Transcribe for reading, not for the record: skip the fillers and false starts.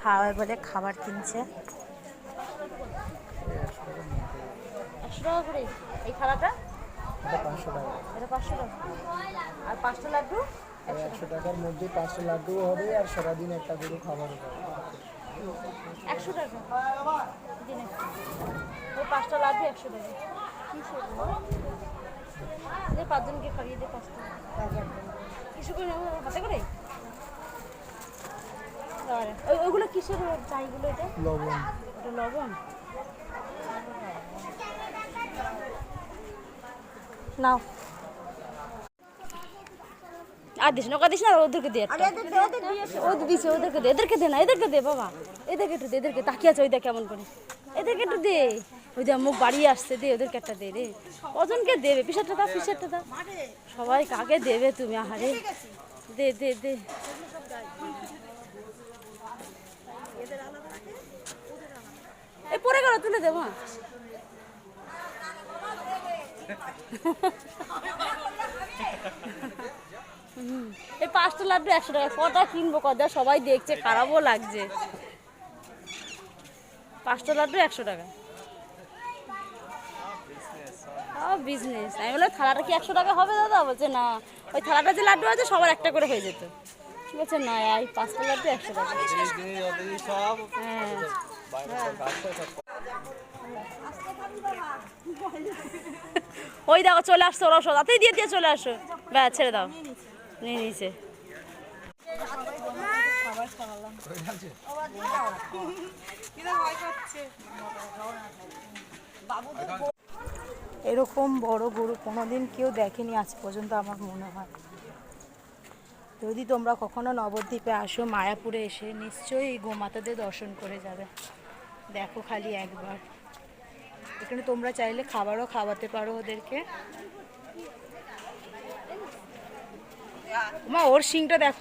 খাওয়ার বলে খাবার কিনছে। 100 টাকা করে এই থালাটা? এটা 500 টাকা। এটা 500 টাকা। আর 5টা লাড্ডু 100 টাকার মধ্যে 5টা লাড্ডু হবে আর সারাদিন একটা গরু খাবার হবে। 100 টাকা দিনে। ওই 5টা লাড্ডু 100 টাকা। কি সেগুলো? এই 5 জনকে খাইয়ে দে 5টা। কিছু করে নেবো হাতে করে? ওইগুলো কিসের চাইগুলো? এটা লবণ। ওটা লবণ। নাও আর দিস না, ওকে দিস না, ওদেরকে দে। ওদের দিছে, ওদেরকে দে, এদেরকে দে না, এদেরকে দে বাবা, এদেরকে একটু দে, এদেরকে তাকিয়ে আছে ওই দেখ কেমন করে, এদেরকে একটু দে। ওই যে মুখ বাড়িয়ে আসছে, দে ওদেরকে একটা দে রে। কজনকে দেবে? পিসারটা দাও, পিসারটা দাও। সবাই কাকে দেবে তুমি? আহারে দে দে দে। এই পড়ে গেল, তুলে দেবো। এই 5টা লাড্ডু 100 টাকা। কটা কিনবো, কটা সবাই দেখছে, খারাপও লাগছে। 5টা লাড্ডু 100 টাকা। বিজনেস। আমি বললাম থালাটা কি 100 টাকা হবে দাদা? বলছে না, ওই থালাটা যে লাড্ডু আছে সবার একটা করে হয়ে যেত। বলছে না, এই 5টা লাড্ডু 100 টাকা। হ্যাঁ ওই দেখো চলে আসছো, ওরা তাতেই দিয়ে দিয়ে চলে আসো। ব্যাস ছেড়ে দাও, নিয়ে নিয়েছে। এরকম বড় গরু কোনোদিন কেউ দেখেনি আজ পর্যন্ত আমার মনে হয়। যদি তোমরা কখনো নবদ্বীপে আসো, মায়াপুরে এসে নিশ্চয়ই এই গোমাতাদের দর্শন করে যাবে। দেখো খালি একবার। এখানে তোমরা চাইলে খাবারও খাওয়াতে পারো ওদেরকে। মা ওর শিংটা দেখো।